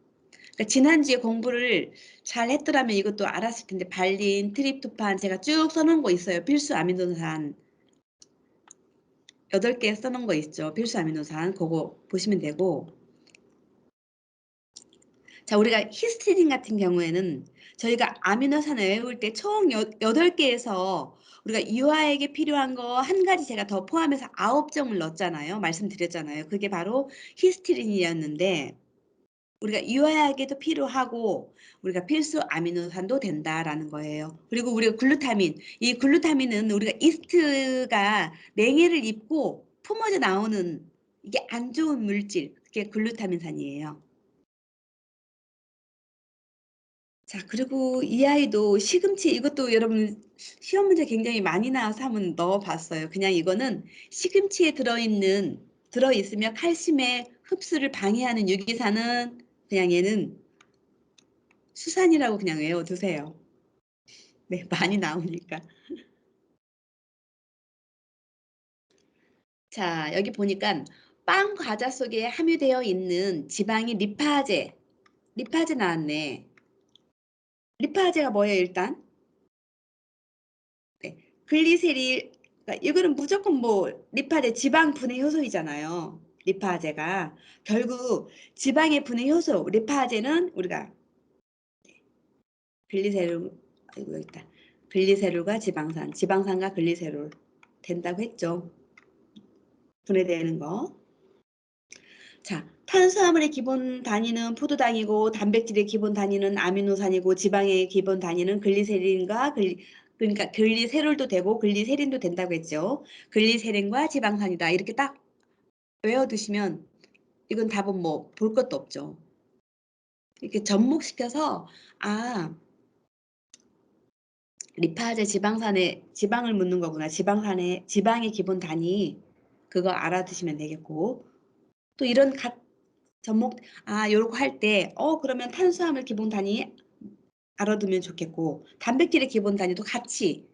그러니까 지난주에 공부를 잘 했더라면 이것도 알았을 텐데 발린, 트립토판 제가 쭉 써놓은 거 있어요. 필수 아미노산 8개 써놓은 거 있죠. 필수 아미노산 그거 보시면 되고, 자, 우리가 히스티딘 같은 경우에는 저희가 아미노산을 외울 때 총 8개에서 우리가 유아에게 필요한 거 한 가지 제가 더 포함해서 9점을 넣었잖아요. 말씀드렸잖아요. 그게 바로 히스티딘이었는데 우리가 유아에게도 필요하고 우리가 필수 아미노산도 된다라는 거예요. 그리고 우리가 글루타민, 이 글루타민은 우리가 이스트가 냉해를 입고 품어져 나오는 이게 안 좋은 물질, 그게 글루타민산이에요. 자, 그리고 이 아이도 시금치 이것도 여러분 시험 문제 굉장히 많이 나와서 한번 넣어 봤어요. 그냥 이거는 시금치에 들어있으며 칼슘의 흡수를 방해하는 유기산은 그냥 얘는 수산이라고 그냥 외워두세요. 네, 많이 나오니까. 자, 여기 보니까 빵 과자 속에 함유되어 있는 지방이 리파제 나왔네. 리파제가 뭐예요, 일단? 네. 글리세릴, 그러니까 이거는 무조건 뭐 리파제 지방 분해 효소이잖아요. 리파제가 결국 지방의 분해 효소 리파제는 우리가 글리세롤, 아이고 여기 있다. 글리세롤과 지방산과 글리세롤 된다고 했죠. 분해되는 거. 자, 탄수화물의 기본 단위는 포도당이고 단백질의 기본 단위는 아미노산이고 지방의 기본 단위는 그러니까 글리세롤도 되고 글리세린도 된다고 했죠. 글리세린과 지방산이다. 이렇게 딱 외워두시면 이건 답은 뭐 볼 것도 없죠. 이렇게 접목시켜서 아, 리파제 지방산에 지방을 묻는 거구나. 지방의 기본 단위 그거 알아두시면 되겠고 또 이런 접목 요렇게 할 때 그러면 탄수화물 기본 단위 알아두면 좋겠고 단백질의 기본 단위도 같이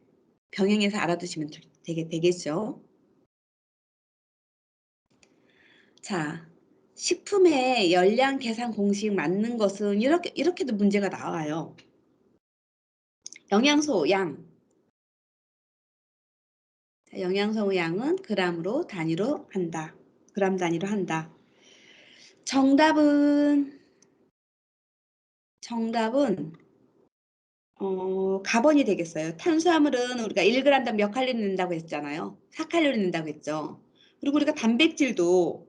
병행해서 알아두시면 되겠죠. 자, 식품의 열량 계산 공식 맞는 것은 이렇게도 문제가 나와요. 영양소 양. 자, 영양소 양은 그람 단위로 한다. 정답은 가번이 되겠어요. 탄수화물은 우리가 1g당 몇 칼로리 낸다고 했잖아요. 4칼로리 낸다고 했죠. 그리고 우리가 단백질도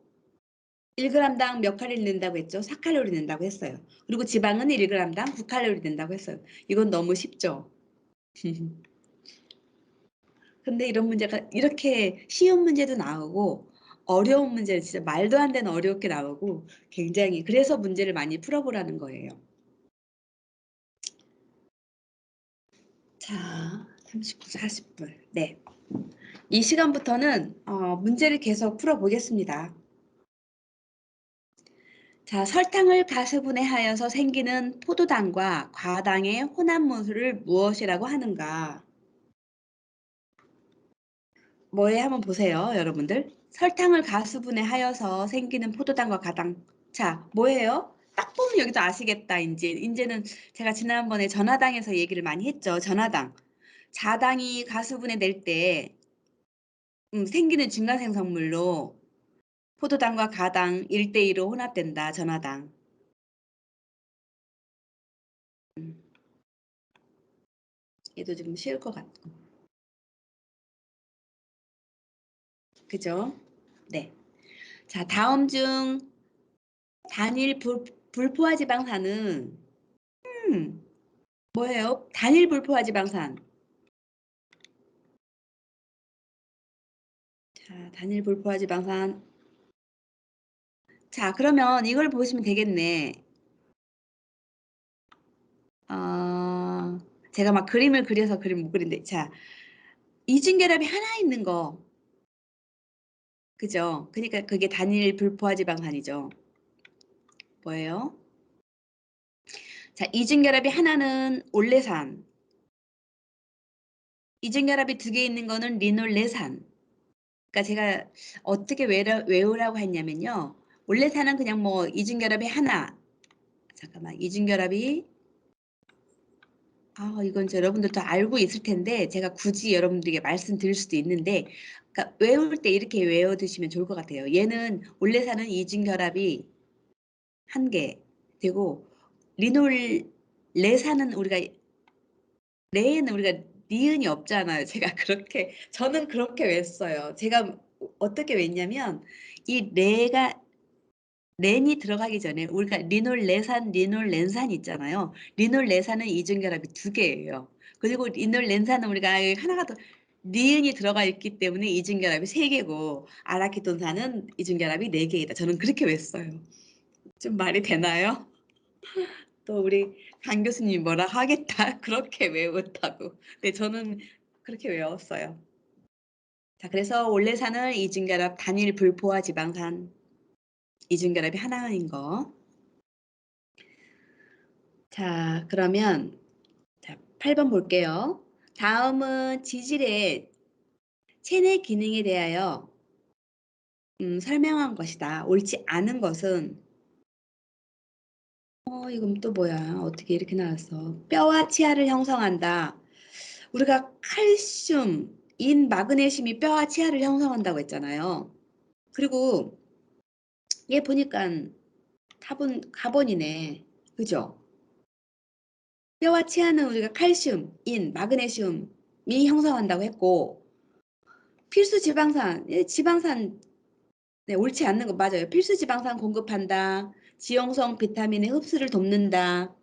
1g당 몇 칼로리 낸다고 했죠. 4칼로리 낸다고 했어요. 그리고 지방은 1g당 9칼로리 낸다고 했어요. 이건 너무 쉽죠. 근데 이런 문제가 이렇게 쉬운 문제도 나오고 어려운 문제는 진짜 말도 안 되는 어렵게 나오고 굉장히 그래서 문제를 많이 풀어보라는 거예요. 자, 39, 40분. 네. 이 시간부터는 문제를 계속 풀어보겠습니다. 자, 설탕을 가스분해하여서 생기는 포도당과 과당의 혼합물을 무엇이라고 하는가? 뭐에 한번 보세요, 여러분들. 설탕을 가스분해하여서 생기는 포도당과 과당. 자, 뭐예요? 딱 보면 여기서 아시겠다, 이제는 제가 지난번에 전화당에서 얘기를 많이 했죠. 전화당. 자당이 가스분해 될 때 생기는 중간생성물로 포도당과 가당 1대2로 혼합된다. 전화당. 얘도 좀 쉬울 것 같고. 그죠? 네. 자, 다음 중 단일 불포화 지방산은 뭐예요? 단일 불포화 지방산. 자, 단일 불포화 지방산. 자, 그러면 이걸 보시면 되겠네. 제가 막 그림을 그려서 그림 못 그린데. 자, 이중결합이 하나 있는 거. 그죠? 그러니까 그게 단일 불포화 지방산이죠. 뭐예요? 자, 이중결합이 하나는 올레산, 이중결합이 두 개 있는 거는 리놀레산. 그러니까 제가 어떻게 외우라고 했냐면요. 올레산은 그냥 뭐 이중결합이 하나, 잠깐만, 이중결합이 이건 여러분들도 알고 있을 텐데 제가 굳이 여러분들에게 말씀드릴 수도 있는데, 그러니까 외울 때 이렇게 외워두시면 좋을 것 같아요. 얘는 올레산은 이중결합이 한 개 되고, 리놀레산은 레에는 우리가 니은이 없잖아요. 제가 저는 그렇게 외웠어요. 제가 어떻게 외웠냐면, 이 렌이 들어가기 전에 우리가 리놀렌산 있잖아요. 리놀레산은 이중결합이 두 개예요. 그리고 리놀렌산은 우리가 하나가 더 니은이 들어가 있기 때문에 이중결합이 세 개고, 아라키돈산은 이중결합이 네 개이다. 저는 그렇게 외웠어요. 좀 말이 되나요? 또 우리 강 교수님이 뭐라 하겠다. 그렇게 외웠다고. 네, 저는 그렇게 외웠어요. 자, 그래서 올레산은 이중결합 단일 불포화 지방산, 이중결합이 하나인 거. 자, 그러면 자, 8번 볼게요. 다음은 지질의 체내 기능에 대하여 설명한 것이다. 옳지 않은 것은 이건 또 뭐야? 어떻게 이렇게 나왔어? 뼈와 치아를 형성한다. 우리가 칼슘, 인, 마그네슘이 뼈와 치아를 형성한다고 했잖아요. 그리고 얘 보니까 카본이네. 그죠? 뼈와 치아는 우리가 칼슘, 인, 마그네슘이 형성한다고 했고, 필수 지방산, 지방산, 네, 옳지 않는 거 맞아요. 필수 지방산 공급한다. 지용성 비타민의 흡수를 돕는다.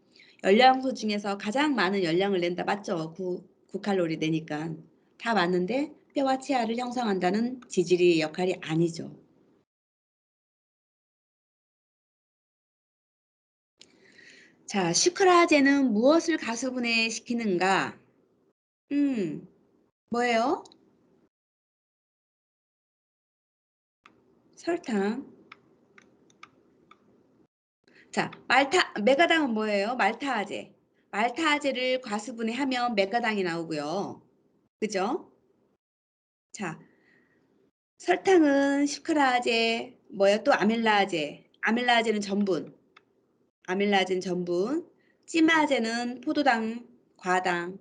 열량소 중에서 가장 많은 열량을 낸다. 맞죠? 9칼로리 내니까. 다 맞는데 뼈와 치아를 형성한다는 지질의 역할이 아니죠. 자, 슈크라제는 무엇을 가수분해시키는가? 뭐예요? 설탕. 자, 메가당은 뭐예요? 말타아제. 말타아제를 과수분해하면 메가당이 나오고요. 그죠? 자, 설탕은 슈크라제, 뭐예요? 또 아밀라제. 아밀라제는 전분. 아밀라제는 전분. 찌마제는 포도당, 과당.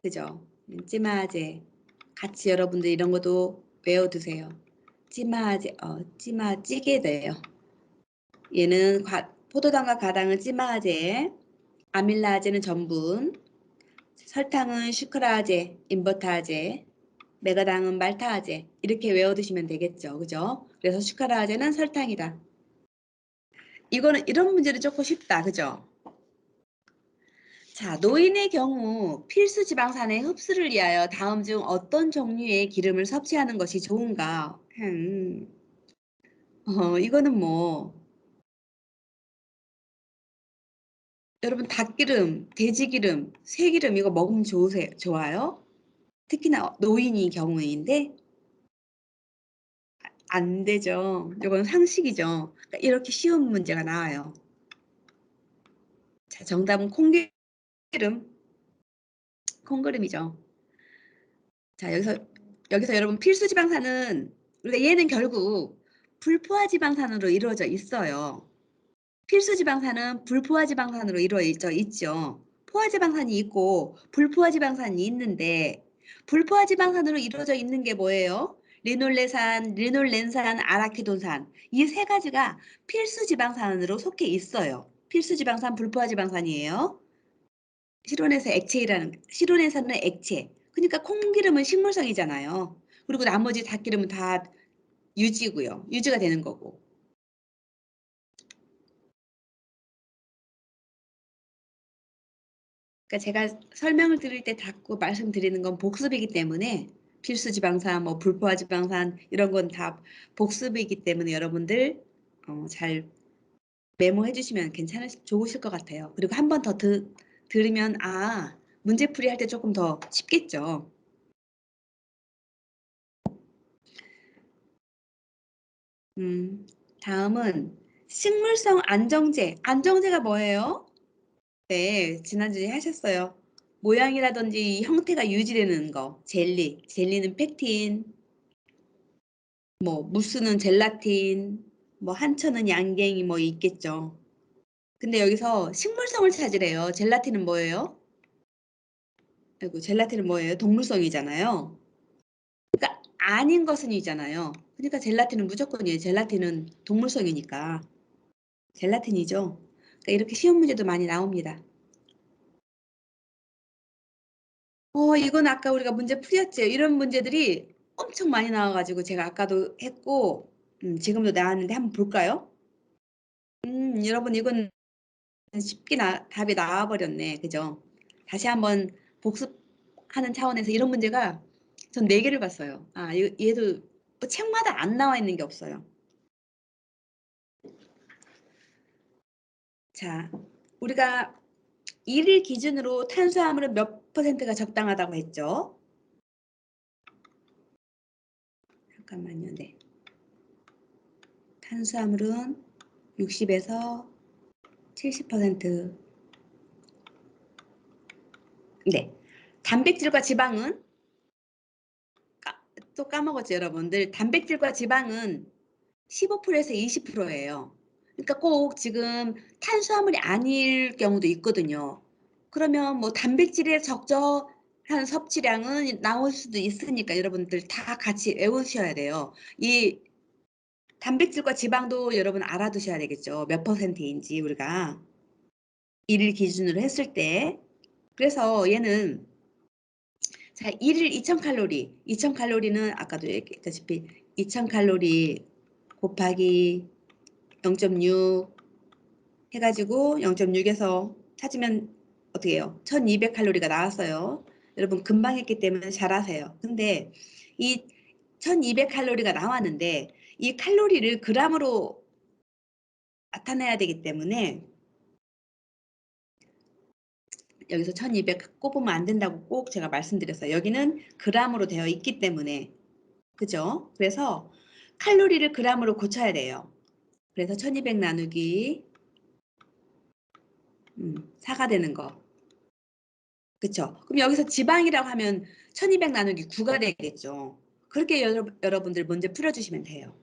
그죠? 찌마제. 같이 여러분들 이런 것도 외워두세요. 찌마제, 찌게 돼요. 얘는 포도당과 과당은 찌마제, 아밀라제는 전분, 설탕은 슈크라제, 인버타제, 메가당은 말타아제. 이렇게 외워두시면 되겠죠. 그죠? 그래서 슈크라제는 설탕이다. 이런 문제는 조금 쉽다. 그죠? 자, 노인의 경우 필수 지방산의 흡수를 위하여 다음 중 어떤 종류의 기름을 섭취하는 것이 좋은가? 이거는 뭐 여러분 닭기름, 돼지기름, 새기름 이거 먹으면 좋아요? 특히나 노인이 경우인데 안 되죠. 이건 상식이죠. 그러니까 이렇게 쉬운 문제가 나와요. 자, 정답은 콩기름이죠. 자, 여기서 여러분 필수 지방산은 우리가 얘는 결국 불포화 지방산으로 이루어져 있어요. 필수 지방산은 불포화 지방산으로 이루어져 있죠. 포화 지방산이 있고 불포화 지방산이 있는데 불포화 지방산으로 이루어져 있는 게 뭐예요? 리놀렌산, 아라키돈산 이 세 가지가 필수 지방산으로 속해 있어요. 필수 지방산, 불포화 지방산이에요. 실온에서는 액체. 그러니까 콩기름은 식물성이잖아요. 그리고 나머지 닭기름은 다 유지고요. 유지가 되는 거고. 그러니까 제가 설명을 드릴 때 자꾸 말씀드리는 건 복습이기 때문에 필수 지방산, 뭐 불포화 지방산 이런 건 다 복습이기 때문에 여러분들 잘 메모해 주시면 좋으실 것 같아요. 그리고 한 번 더 들으면 문제풀이 할 때 조금 더 쉽겠죠. 다음은 식물성 안정제. 안정제가 뭐예요? 네, 지난주에 하셨어요. 모양이라든지 형태가 유지되는 거, 젤리, 젤리는 팩틴, 뭐 무스는 젤라틴, 뭐 한천은 양갱이 뭐 있겠죠. 근데 여기서 식물성을 찾으래요. 젤라틴은 뭐예요? 아이고, 젤라틴은 뭐예요? 동물성이잖아요. 그러니까 아닌 것은 이잖아요. 그러니까 젤라틴은 무조건이에요. 젤라틴은 동물성이니까. 젤라틴이죠. 그러니까 이렇게 쉬운 문제도 많이 나옵니다. 이건 아까 우리가 문제 풀이었죠. 이런 문제들이 엄청 많이 나와가지고 제가 아까도 했고, 지금도 나왔는데 한번 볼까요? 여러분 이건 쉽게 답이 나와버렸네. 그죠? 다시 한번 복습하는 차원에서 이런 문제가 전 4개를 봤어요. 아, 얘도 뭐 책마다 안 나와 있는 게 없어요. 자, 우리가 1일 기준으로 탄수화물은 몇 퍼센트가 적당하다고 했죠? 잠깐만요. 네. 탄수화물은 60에서 70%. 네. 단백질과 지방은 또 까먹었죠, 여러분들. 단백질과 지방은 15%에서 20%예요. 그러니까 꼭 지금 탄수화물이 아닐 경우도 있거든요. 그러면 뭐 단백질의 적절한 섭취량은 나올 수도 있으니까 여러분들 다 같이 외우셔야 돼요. 이 단백질과 지방도 여러분 알아두셔야 되겠죠. 몇 퍼센트인지 우리가 일일 기준으로 했을 때. 그래서 얘는 자, 1일 2000칼로리. 2000칼로리는 아까도 얘기했다시피 2000칼로리 곱하기 0.6 해가지고 0.6에서 찾으면 어떻게 해요? 1200칼로리가 나왔어요. 여러분 금방 했기 때문에 잘하세요. 근데 이 1200칼로리가 나왔는데 이 칼로리를 그람으로 나타내야 되기 때문에 여기서 1200 꼽으면 안 된다고 꼭 제가 말씀드렸어요. 여기는 그람으로 되어 있기 때문에 그죠? 그래서 칼로리를 그람으로 고쳐야 돼요. 그래서 1200 나누기 4가 되는 거. 그쵸? 그럼 여기서 지방이라고 하면 1200 나누기 9가 되겠죠. 그렇게 여러분들 문제 풀어주시면 돼요.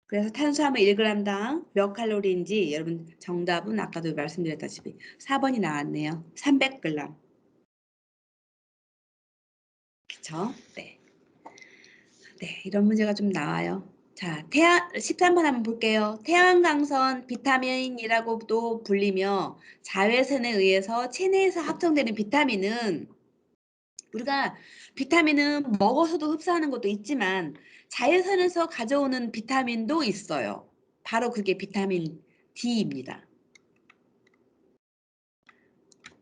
그래서 탄수화물 1g당 몇 칼로리인지 여러분 정답은 아까도 말씀드렸다시피 4번이 나왔네요. 300g. 그쵸? 네. 네, 이런 문제가 좀 나와요. 자, 13번 한번 볼게요. 태양광선 비타민이라고도 불리며 자외선에 의해서 체내에서 합성되는 비타민은 우리가 비타민은 먹어서도 흡수하는 것도 있지만 자외선에서 가져오는 비타민도 있어요. 바로 그게 비타민 D입니다.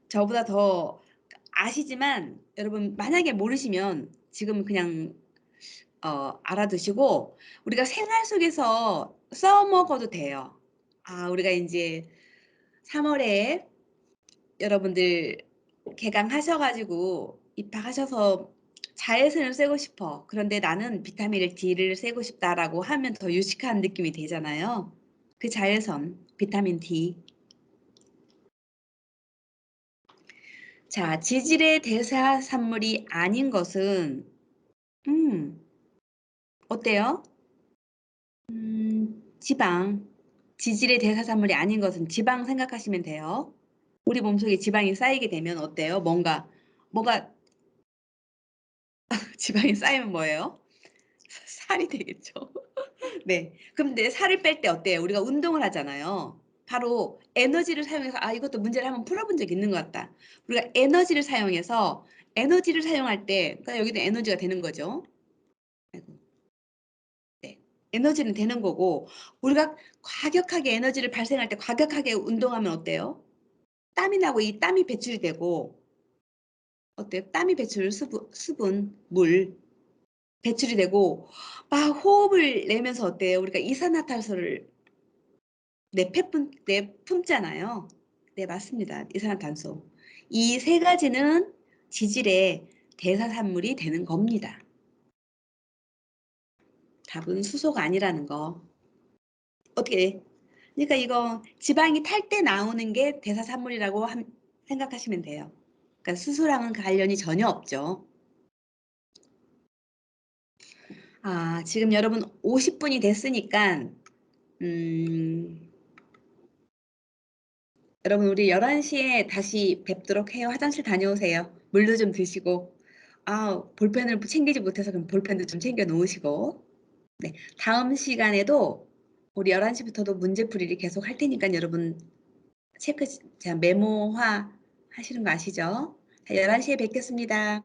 저보다 더 아시지만 여러분 만약에 모르시면 지금 그냥 알아두시고 우리가 생활 속에서 써먹어도 돼요. 아, 우리가 이제 3월에 여러분들 개강하셔가지고 입학하셔서 자외선을 쐬고 싶어. 그런데 나는 비타민 D를 쐬고 싶다라고 하면 더 유식한 느낌이 되잖아요. 그 자외선, 비타민 D. 자, 지질의 대사산물이 아닌 것은 음, 어때요? 지방. 지질의 대사산물이 아닌 것은 지방 생각하시면 돼요. 우리 몸속에 지방이 쌓이게 되면 어때요? 뭔가 지방이 쌓이면 뭐예요? 살이 되겠죠. 네. 근데 살을 뺄 때 어때요? 우리가 운동을 하잖아요. 바로 에너지를 사용해서 이것도 문제를 한번 풀어본 적 있는 것 같다. 우리가 에너지를 사용할 때 그러니까 여기도 에너지가 되는 거죠. 아이고, 네. 에너지는 되는 거고 우리가 과격하게 에너지를 발생할 때 과격하게 운동하면 어때요? 땀이 나고 이 땀이 배출이 되고 어때요? 땀이 배출 물 배출이 되고 막 호흡을 내면서 어때요? 우리가 이산화탄소를 내뿜잖아요. 네, 맞습니다. 이산화탄소. 이 세 가지는 지질의 대사산물이 되는 겁니다. 답은 수소가 아니라는 거. 어떻게 그러니까 이거 지방이 탈 때 나오는 게 대사산물이라고 생각하시면 돼요. 그러니까 수수랑은 관련이 전혀 없죠. 아, 지금 여러분 50분이 됐으니까 음, 여러분 우리 11시에 다시 뵙도록 해요. 화장실 다녀오세요. 물도 좀 드시고. 아, 볼펜을 챙기지 못해서 그럼 볼펜도 좀 챙겨 놓으시고. 네. 다음 시간에도 우리 11시부터도 문제풀이를 계속 할 테니까 여러분 자, 메모화 하시는 거 아시죠? 자, 11시에 뵙겠습니다.